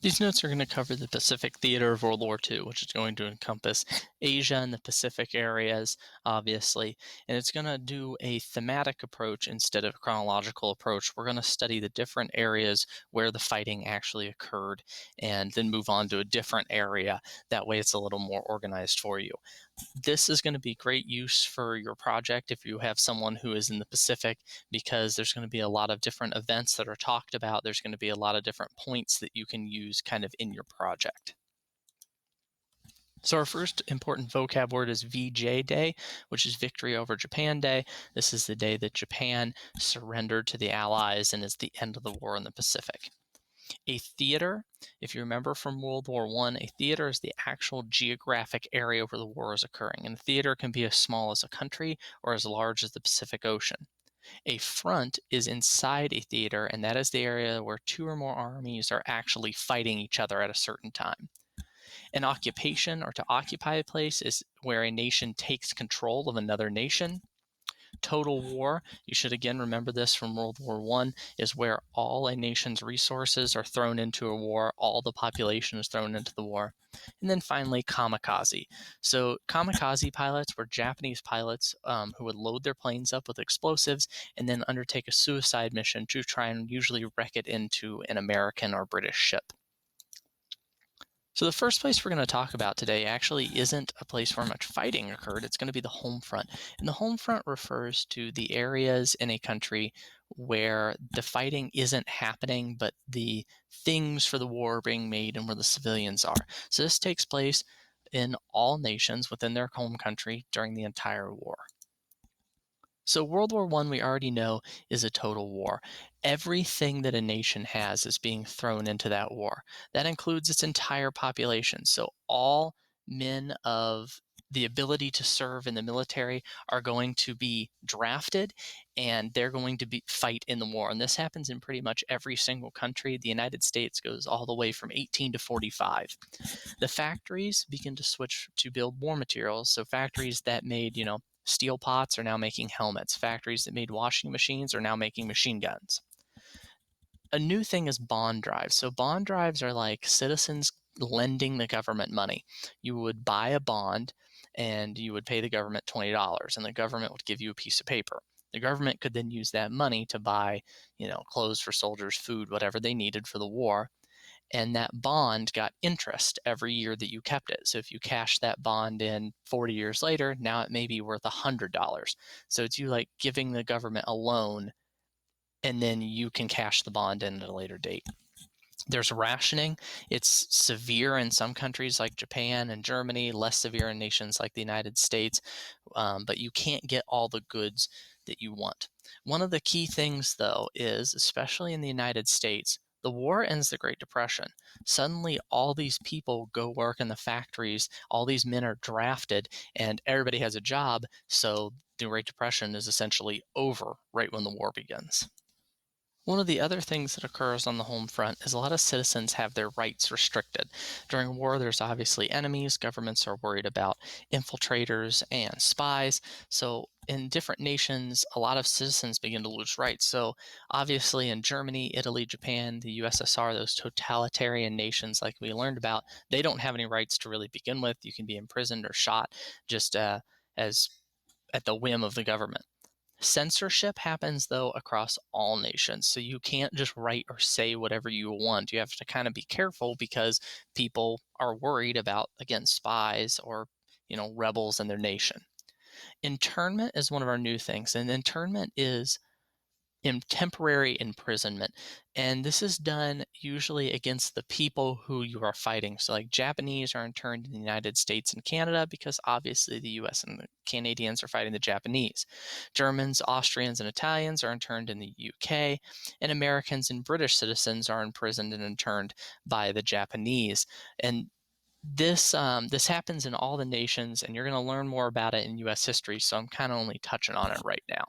These notes are going to cover the Pacific theater of World War II, which is going to encompass Asia and the Pacific areas, obviously. And it's going to do a thematic approach instead of a chronological approach. We're going to study the different areas where the fighting actually occurred and then move on to a different area. That way it's a little more organized for you. This is going to be great use for your project if you have someone who is in the Pacific, because there's going to be a lot of different events that are talked about. There's going to be a lot of different points that you can use kind of in your project. So our first important vocab word is VJ Day, which is Victory over Japan Day. This is the day that Japan surrendered to the Allies and is the end of the war in the Pacific. A theater, if you remember from World War I, a theater is the actual geographic area where the war is occurring. And a theater can be as small as a country or as large as the Pacific Ocean. A front is inside a theater, and that is the area where two or more armies are actually fighting each other at a certain time. An occupation, or to occupy a place, is where a nation takes control of another nation. Total war, you should again remember this from World War I, is where all a nation's resources are thrown into a war, all the population is thrown into the war. And then finally, kamikaze. So kamikaze pilots were Japanese pilots who would load their planes up with explosives and then undertake a suicide mission to try and usually wreck it into an American or British ship. So the first place we're going to talk about today actually isn't a place where much fighting occurred. It's going to be the home front. And the home front refers to the areas in a country where the fighting isn't happening, but the things for the war are being made and where the civilians are. So this takes place in all nations within their home country during the entire war. So World War I, we already know, is a total war. Everything that a nation has is being thrown into that war. That includes its entire population. So all men of the ability to serve in the military are going to be drafted, and they're going to fight in the war. And this happens in pretty much every single country. The United States goes all the way from 18 to 45. The factories begin to switch to build war materials. So factories that made, steel pots are now making helmets. Factories that made washing machines are now making machine guns. A new thing is bond drives. So bond drives are like citizens lending the government money. You would buy a bond and you would pay the government $20, and the government would give you a piece of paper. The government could then use that money to buy, clothes for soldiers, food, whatever they needed for the war. And that bond got interest every year that you kept it. So if you cash that bond in 40 years later, now it may be worth $100. So it's you like giving the government a loan, and then you can cash the bond in at a later date. There's rationing. It's severe in some countries like Japan and Germany, less severe in nations like the United States, but you can't get all the goods that you want. One of the key things, though, is, especially in the United States, the war ends the Great Depression. Suddenly, all these people go work in the factories, all these men are drafted, and everybody has a job, so the Great Depression is essentially over right when the war begins. One of the other things that occurs on the home front is a lot of citizens have their rights restricted. During war, there's obviously enemies. Governments are worried about infiltrators and spies. So in different nations, a lot of citizens begin to lose rights. So obviously in Germany, Italy, Japan, the USSR, those totalitarian nations like we learned about, they don't have any rights to really begin with. You can be imprisoned or shot just as at the whim of the government. Censorship happens, though, across all nations. So you can't just write or say whatever you want. You have to kind of be careful because people are worried about, again, spies or, rebels in their nation. Internment is one of our new things. And internment is in temporary imprisonment. And this is done usually against the people who you are fighting. So like Japanese are interned in the United States and Canada because obviously the US and the Canadians are fighting the Japanese. Germans, Austrians, and Italians are interned in the UK, and Americans and British citizens are imprisoned and interned by the Japanese. And this happens in all the nations, and you're going to learn more about it in U.S. history, so I'm kind of only touching on it right now.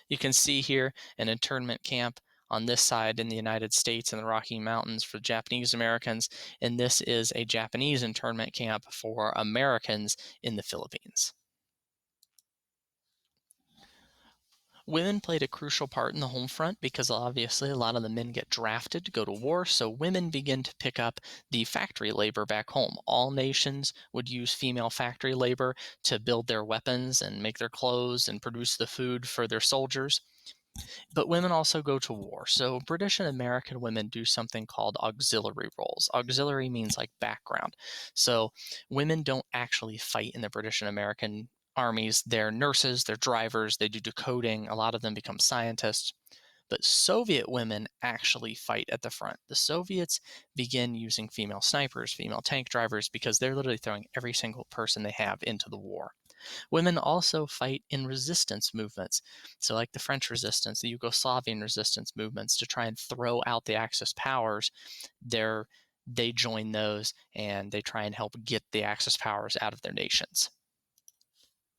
You can see here an internment camp on this side in the United States in the Rocky Mountains for Japanese Americans, and this is a Japanese internment camp for Americans in the Philippines. Women played a crucial part in the home front because obviously a lot of the men get drafted to go to war, so women begin to pick up the factory labor back home. All nations would use female factory labor to build their weapons and make their clothes and produce the food for their soldiers. But women also go to war. So British and American women do something called auxiliary roles. Auxiliary means like background. So women don't actually fight in the British and American armies. They're nurses, they're drivers, they do decoding. A lot of them become scientists. But Soviet women actually fight at the front. The Soviets begin using female snipers, female tank drivers, because they're literally throwing every single person they have into the war. Women also fight in resistance movements. So, like the French resistance, the Yugoslavian resistance movements to try and throw out the Axis powers, they join those and they try and help get the Axis powers out of their nations.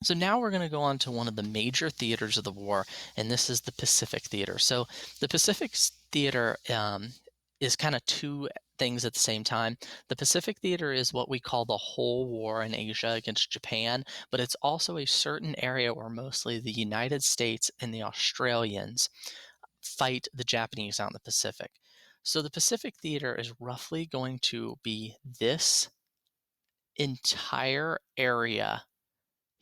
So now we're going to go on to one of the major theaters of the war, and this is the Pacific Theater. So the Pacific Theater is kind of two things at the same time. The Pacific Theater is what we call the whole war in Asia against Japan, but it's also a certain area where mostly the United States and the Australians fight the Japanese out in the Pacific. So the Pacific Theater is roughly going to be this entire area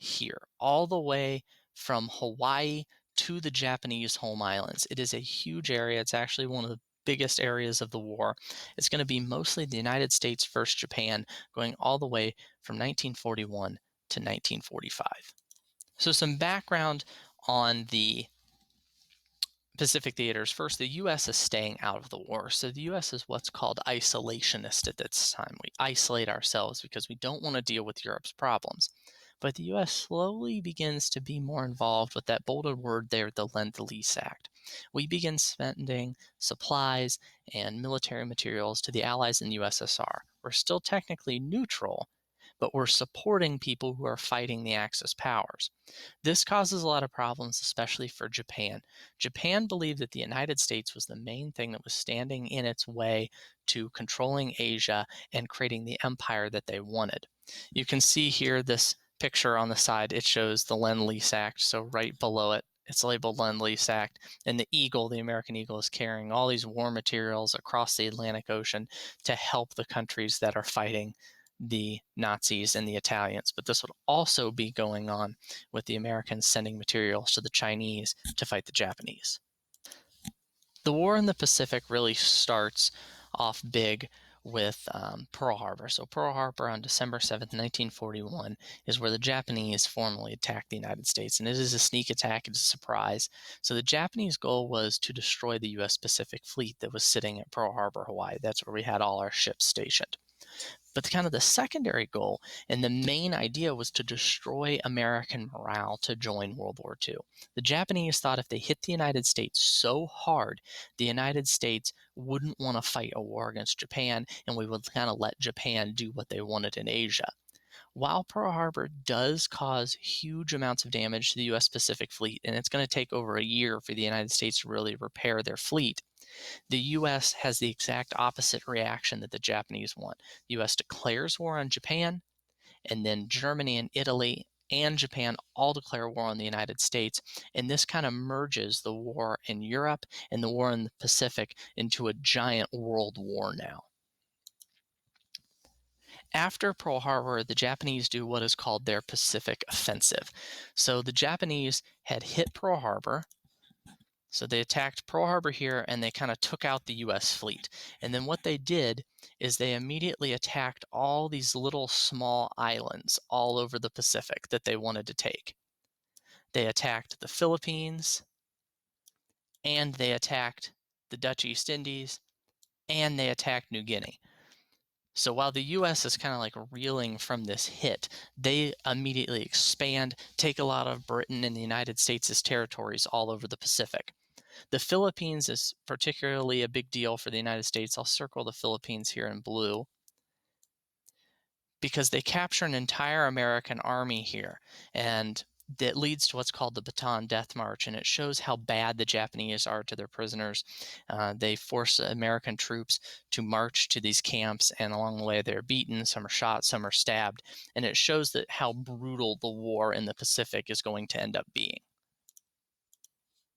here, all the way from Hawaii to the Japanese home islands. It is a huge area. It's actually one of the biggest areas of the war. It's going to be mostly the United States versus Japan, going all the way from 1941 to 1945. So some background on the Pacific theaters. First, the U.S. is staying out of the war. So the U.S. is what's called isolationist at this time. We isolate ourselves because we don't want to deal with Europe's problems. But the U.S. slowly begins to be more involved with that bolded word there, the Lend-Lease Act. We begin sending supplies and military materials to the Allies in the USSR. We're still technically neutral, but we're supporting people who are fighting the Axis powers. This causes a lot of problems, especially for Japan. Japan believed that the United States was the main thing that was standing in its way to controlling Asia and creating the empire that they wanted. You can see here this picture on the side. It shows the Lend-Lease Act. So right below it, it's labeled Lend-Lease Act. And the eagle, the American eagle, is carrying all these war materials across the Atlantic Ocean to help the countries that are fighting the Nazis and the Italians. But this would also be going on with the Americans sending materials to the Chinese to fight the Japanese. The war in the Pacific really starts off big with Pearl Harbor. So Pearl Harbor on December 7th, 1941 is where the Japanese formally attacked the United States. And it is a sneak attack, it's a surprise. So the Japanese goal was to destroy the U.S. Pacific Fleet that was sitting at Pearl Harbor, Hawaii. That's where we had all our ships stationed. But kind of the secondary goal and the main idea was to destroy American morale to join World War II. The Japanese thought if they hit the United States so hard, the United States wouldn't want to fight a war against Japan, and we would kind of let Japan do what they wanted in Asia. While Pearl Harbor does cause huge amounts of damage to the U.S. Pacific Fleet, and it's going to take over a year for the United States to really repair their fleet, the U.S. has the exact opposite reaction that the Japanese want. The U.S. declares war on Japan, and then Germany and Italy and Japan all declare war on the United States. And this kind of merges the war in Europe and the war in the Pacific into a giant world war now. After Pearl Harbor, the Japanese do what is called their Pacific Offensive. So the Japanese had hit Pearl Harbor. So they attacked Pearl Harbor here and they kind of took out the U.S. fleet. And then what they did is they immediately attacked all these little small islands all over the Pacific that they wanted to take. They attacked the Philippines, and they attacked the Dutch East Indies, and they attacked New Guinea. So while the U.S. is kind of like reeling from this hit, they immediately expand, take a lot of Britain and the United States' territories all over the Pacific. The Philippines is particularly a big deal for the United States. I'll circle the Philippines here in blue because they capture an entire American army here, and that leads to what's called the Bataan Death March, and it shows how bad the Japanese are to their prisoners. They force American troops to march to these camps, and along the way they're beaten, some are shot, some are stabbed, and it shows that how brutal the war in the Pacific is going to end up being.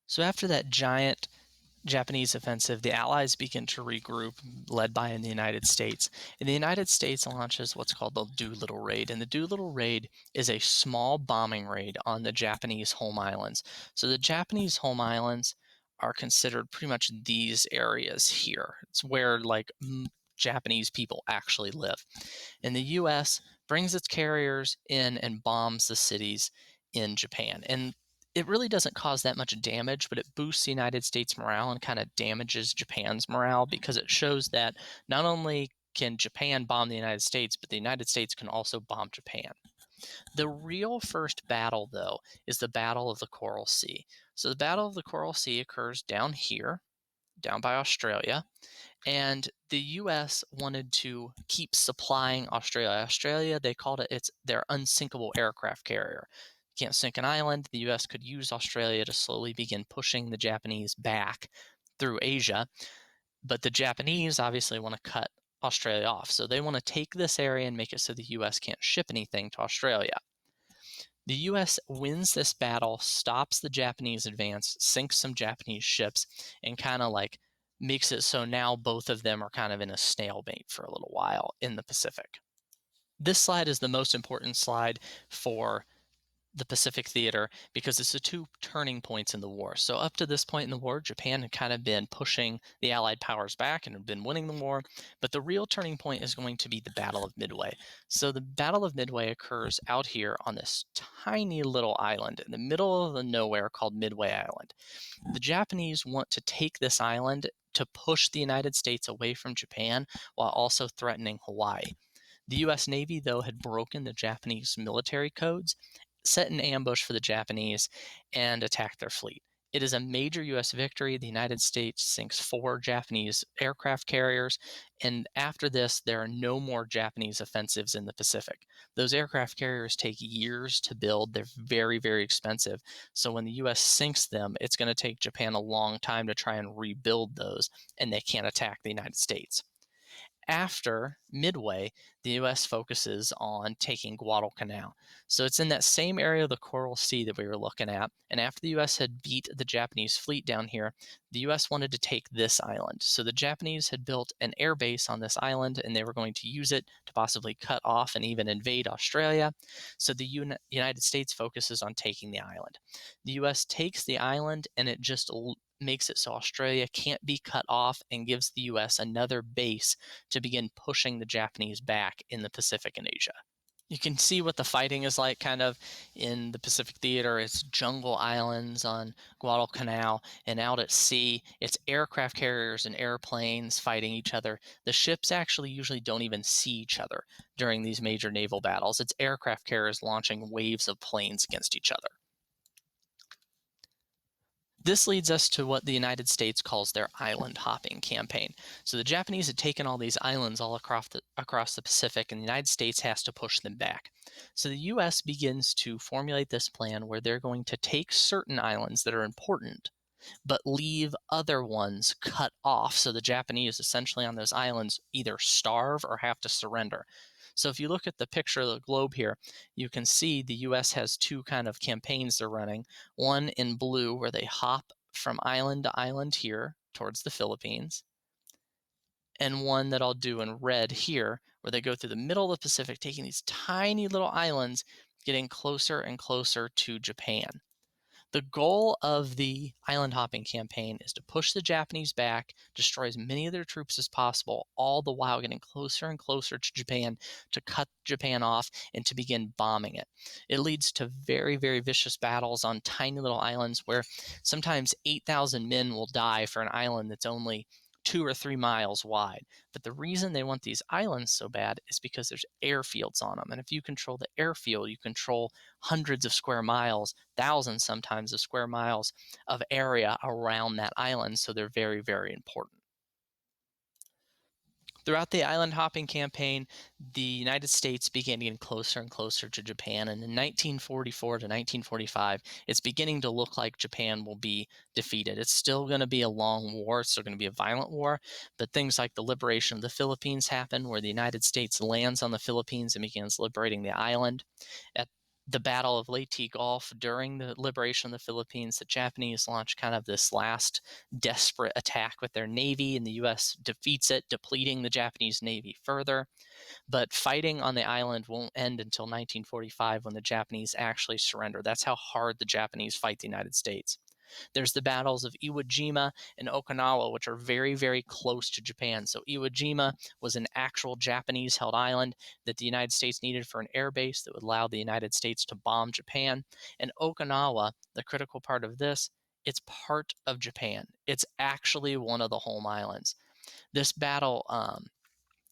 So after that giant Japanese offensive, the Allies begin to regroup, led by the United States. And the United States launches what's called the Dolittle Raid. And the Dolittle Raid is a small bombing raid on the Japanese home islands. So the Japanese home islands are considered pretty much these areas here. It's where Japanese people actually live. And the US brings its carriers in and bombs the cities in Japan. And it really doesn't cause that much damage, but it boosts the United States morale and kind of damages Japan's morale because it shows that not only can Japan bomb the United States, but the United States can also bomb Japan. The real first battle, though, is the Battle of the Coral Sea. So the Battle of the Coral Sea occurs down here, down by Australia, and the US wanted to keep supplying Australia. Australia, they called it's their unsinkable aircraft carrier. You can't sink an island. The US could use Australia to slowly begin pushing the Japanese back through Asia. But the Japanese obviously want to cut Australia off. So they want to take this area and make it so the US can't ship anything to Australia. The US wins this battle, stops the Japanese advance, sinks some Japanese ships, and kind of makes it so now both of them are kind of in a stalemate for a little while in the Pacific. This slide is the most important slide for the Pacific theater because it's the two turning points in the war. So up to this point in the war, Japan had kind of been pushing the Allied powers back and had been winning the war, but the real turning point is going to be the Battle of Midway. So the Battle of Midway occurs out here on this tiny little island in the middle of the nowhere called Midway Island. The Japanese want to take this island to push the United States away from Japan while also threatening Hawaii. The US Navy, though, had broken the Japanese military codes, set an ambush for the Japanese, and attacked their fleet. It is a major US victory. The United States sinks 4 Japanese aircraft carriers, and after this, there are no more Japanese offensives in the Pacific. Those aircraft carriers take years to build. They're very, very expensive. So when the US sinks them, it's going to take Japan a long time to try and rebuild those, and they can't attack the United States. After Midway, the US focuses on taking Guadalcanal. So it's in that same area of the Coral Sea that we were looking at. And after the US had beat the Japanese fleet down here, the US wanted to take this island. So the Japanese had built an air base on this island and they were going to use it to possibly cut off and even invade Australia. So the United States focuses on taking the island. The US takes the island and it just makes it so Australia can't be cut off and gives the US another base to begin pushing the Japanese back in the Pacific and Asia. You can see what the fighting is like kind of in the Pacific theater. It's jungle islands on Guadalcanal, and out at sea, it's aircraft carriers and airplanes fighting each other. The ships actually usually don't even see each other during these major naval battles. It's aircraft carriers launching waves of planes against each other. This leads us to what the United States calls their island hopping campaign. So the Japanese had taken all these islands all across the Pacific, and the United States has to push them back. So the U.S. begins to formulate this plan where they're going to take certain islands that are important, but leave other ones cut off. So the Japanese essentially on those islands either starve or have to surrender. So if you look at the picture of the globe here, you can see the US has 2 kind of campaigns they're running. One in blue where they hop from island to island here towards the Philippines, and one that I'll do in red here where they go through the middle of the Pacific, taking these tiny little islands, getting closer and closer to Japan. The goal of the island hopping campaign is to push the Japanese back, destroy as many of their troops as possible, all the while getting closer and closer to Japan to cut Japan off and to begin bombing it. It leads to very, very vicious battles on tiny little islands where sometimes 8,000 men will die for an island that's only 2 or 3 miles wide. But the reason they want these islands so bad is because there's airfields on them. And if you control the airfield, you control hundreds of square miles, thousands sometimes of square miles of area around that island. So they're very, very important. Throughout the island hopping campaign, the United States began getting closer and closer to Japan. And in 1944 to 1945, it's beginning to look like Japan will be defeated. It's still going to be a long war. It's still going to be a violent war. But things like the liberation of the Philippines happen, where the United States lands on the Philippines and begins liberating the island. At the Battle of Leyte Gulf, during the liberation of the Philippines, the Japanese launched kind of this last desperate attack with their navy, and the U.S. defeats it, depleting the Japanese navy further. But fighting on the island won't end until 1945, when the Japanese actually surrender. That's how hard the Japanese fight the United States. There's the battles of Iwo Jima and Okinawa, which are very, very close to Japan. So Iwo Jima was an actual Japanese-held island that the United States needed for an air base that would allow the United States to bomb Japan. And Okinawa, the critical part of this, it's part of Japan. It's actually one of the home islands. This battle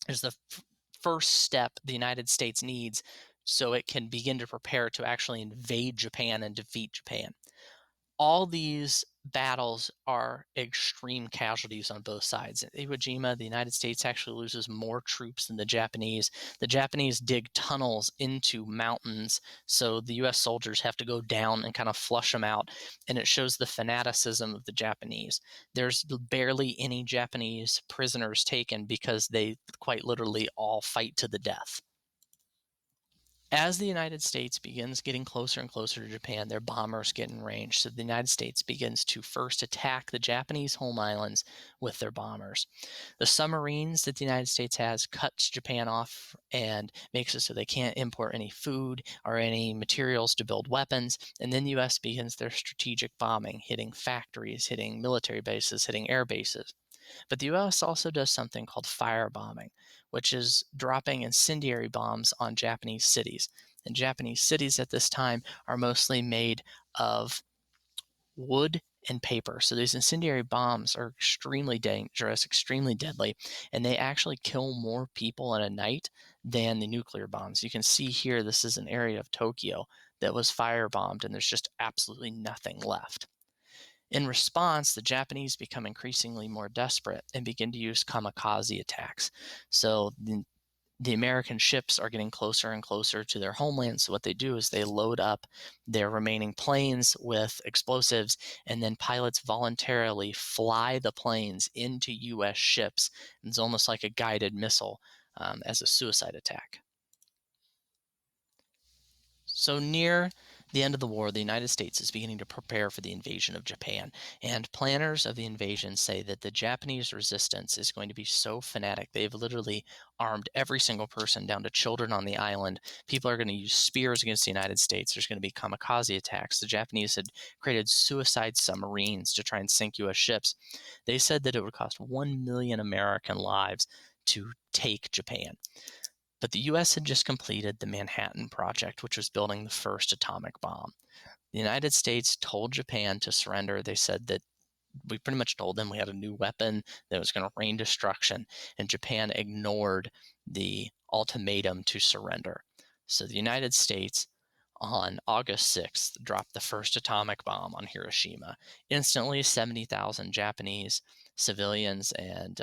is the first step the United States needs so it can begin to prepare to actually invade Japan and defeat Japan. All these battles are extreme casualties on both sides. At Iwo Jima, the United States actually loses more troops than the Japanese. The Japanese dig tunnels into mountains, so the U.S. soldiers have to go down and kind of flush them out, and it shows the fanaticism of the Japanese. There's barely any Japanese prisoners taken because they quite literally all fight to the death. As the United States begins getting closer and closer to Japan, their bombers get in range. So the United States begins to first attack the Japanese home islands with their bombers. The submarines that the United States has cuts Japan off and makes it so they can't import any food or any materials to build weapons. And then the U.S. begins their strategic bombing, hitting factories, hitting military bases, hitting air bases. But the U.S. also does something called firebombing, which is dropping incendiary bombs on Japanese cities. And Japanese cities at this time are mostly made of wood and paper. So these incendiary bombs are extremely dangerous, extremely deadly, and they actually kill more people in a night than the nuclear bombs. You can see here, this is an area of Tokyo that was firebombed, and there's just absolutely nothing left. In response, the Japanese become increasingly more desperate and begin to use kamikaze attacks. So the American ships are getting closer and closer to their homeland. So what they do is they load up their remaining planes with explosives, and then pilots voluntarily fly the planes into U.S. ships. It's almost like a guided missile as a suicide attack. So near the end of the war, the United States is beginning to prepare for the invasion of Japan, and planners of the invasion say that the Japanese resistance is going to be so fanatic. They've literally armed every single person down to children on the island. People are going to use spears against the United States. There's going to be kamikaze attacks. The Japanese had created suicide submarines to try and sink U.S. ships. They said that it would cost 1 million American lives to take Japan. But the U.S. had just completed the Manhattan Project, which was building the first atomic bomb. The United States told Japan to surrender. They said that we pretty much told them we had a new weapon that was going to rain destruction, and Japan ignored the ultimatum to surrender. So the United States, on August 6th, dropped the first atomic bomb on Hiroshima. Instantly, 70,000 Japanese civilians and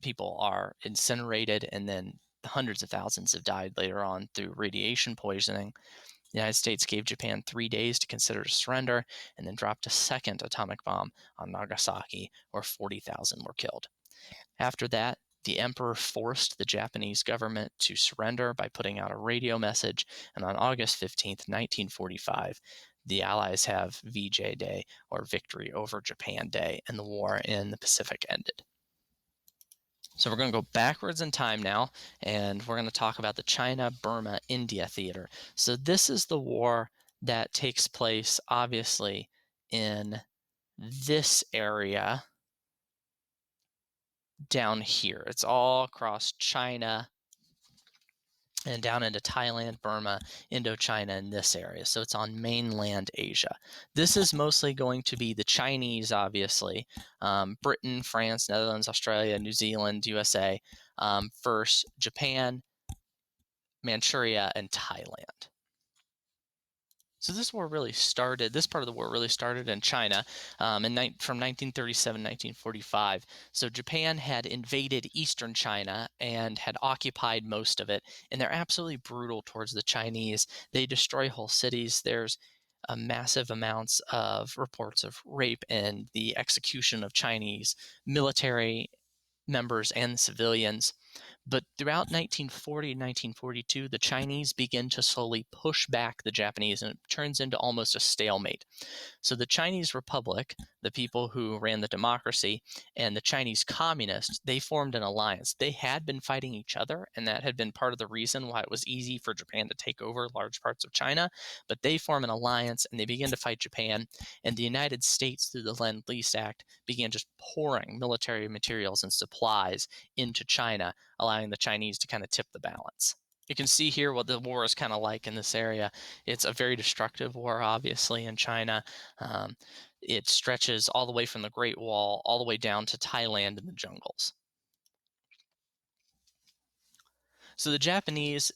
people are incinerated, and then hundreds of thousands have died later on through radiation poisoning. The United States gave Japan 3 days to consider surrender, and then dropped a second atomic bomb on Nagasaki, where 40,000 were killed. After that, the emperor forced the Japanese government to surrender by putting out a radio message, and on August 15th, 1945, the Allies have VJ Day, or Victory Over Japan Day, and the war in the Pacific ended. So we're going to go backwards in time now, and we're going to talk about the China-Burma-India theater. So this is the war that takes place, obviously, in this area down here. It's all across China and down into Thailand, Burma, Indochina, in this area. So it's on mainland Asia. This is mostly going to be the Chinese, obviously, Britain, France, Netherlands, Australia, New Zealand, USA, first Japan, Manchuria, and Thailand. So this war really started, this part of the war really started in China from 1937 to 1945. So Japan had invaded eastern China and had occupied most of it, and they're absolutely brutal towards the Chinese. They destroy whole cities. There's massive amounts of reports of rape and the execution of Chinese military members and civilians. But throughout 1940 and 1942, the Chinese begin to slowly push back the Japanese, and it turns into almost a stalemate. So the Chinese Republic, the people who ran the democracy, and the Chinese Communists, they formed an alliance. They had been fighting each other, and that had been part of the reason why it was easy for Japan to take over large parts of China. But they form an alliance and they begin to fight Japan. And the United States, through the Lend-Lease Act, began just pouring military materials and supplies into China, allowing the Chinese to kind of tip the balance. You can see here what the war is kind of like in this area. It's a very destructive war, obviously, in China. Um, it stretches all the way from the Great Wall all the way down to Thailand in the jungles. So the Japanese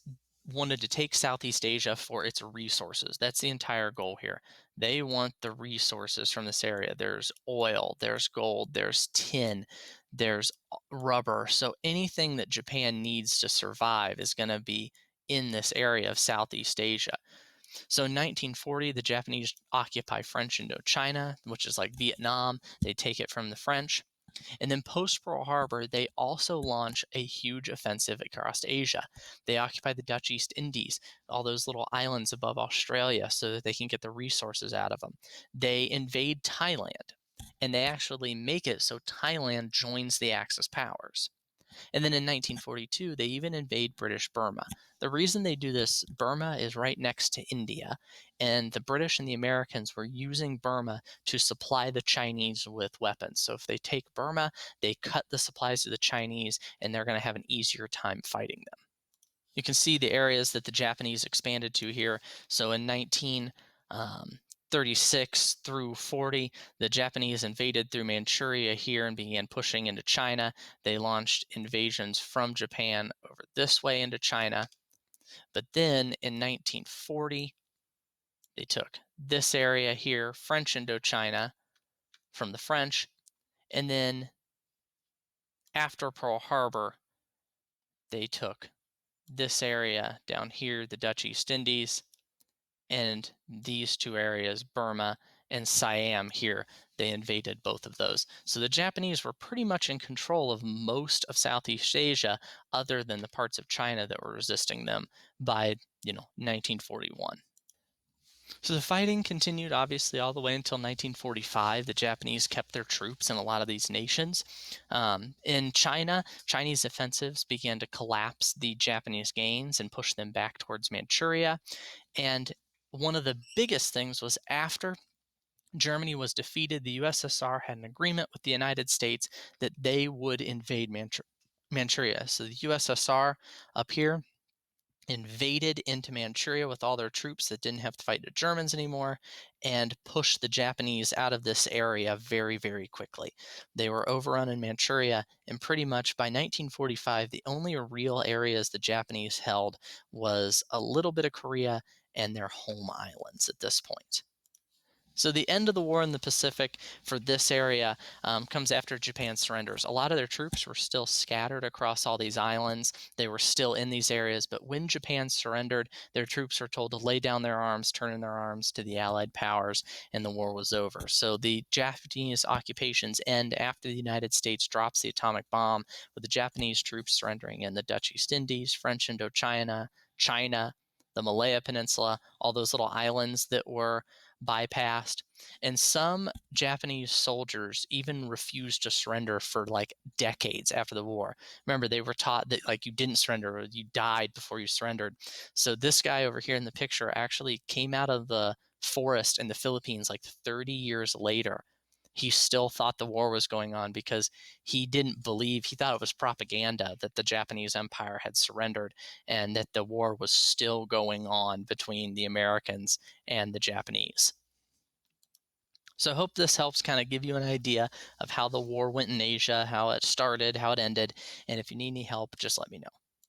wanted to take Southeast Asia for its resources. That's the entire goal here. They want the resources from this area. There's oil, there's gold, there's tin, there's rubber. So anything that Japan needs to survive is going to be in this area of Southeast Asia. So in 1940, the Japanese occupy French Indochina, which is like Vietnam. They take it from the French. And then post Pearl Harbor, they also launch a huge offensive across Asia. They occupy the Dutch East Indies, all those little islands above Australia, so that they can get the resources out of them. They invade Thailand, and they actually make it so Thailand joins the Axis powers. And then in 1942, they even invade British Burma. The reason they do this, Burma is right next to India, and the British and the Americans were using Burma to supply the Chinese with weapons. So if they take Burma, they cut the supplies to the Chinese, and they're going to have an easier time fighting them. You can see the areas that the Japanese expanded to here. So in 1936 through 40, the Japanese invaded through Manchuria here and began pushing into China. They launched invasions from Japan over this way into China. But then in 1940, they took this area here, French Indochina, from the French. And then after Pearl Harbor, they took this area down here, the Dutch East Indies, and these two areas, Burma and Siam here, they invaded both of those. So the Japanese were pretty much in control of most of Southeast Asia, other than the parts of China that were resisting them by, 1941. So the fighting continued obviously all the way until 1945. The Japanese kept their troops in a lot of these nations. In China, Chinese offensives began to collapse the Japanese gains and push them back towards Manchuria. And one of the biggest things was after Germany was defeated, the USSR had an agreement with the United States that they would invade Manchuria. So the USSR up here invaded into Manchuria with all their troops that didn't have to fight the Germans anymore and pushed the Japanese out of this area very, very quickly. They were overrun in Manchuria, and pretty much by 1945, the only real areas the Japanese held was a little bit of Korea and their home islands at this point. So the end of the war in the Pacific for this area comes after Japan surrenders. A lot of their troops were still scattered across all these islands. They were still in these areas, but when Japan surrendered, their troops were told to lay down their arms, turn in their arms to the Allied powers, and the war was over. So the Japanese occupations end after the United States drops the atomic bomb, with the Japanese troops surrendering in the Dutch East Indies, French Indochina, China, the Malaya Peninsula, all those little islands that were bypassed. And some Japanese soldiers even refused to surrender for like decades after the war. Remember, they were taught that like you didn't surrender or you died before you surrendered. So this guy over here in the picture actually came out of the forest in the Philippines like 30 years later. He still thought the war was going on because he didn't believe, he thought it was propaganda that the Japanese Empire had surrendered and that the war was still going on between the Americans and the Japanese. So I hope this helps kind of give you an idea of how the war went in Asia, how it started, how it ended, and if you need any help, just let me know.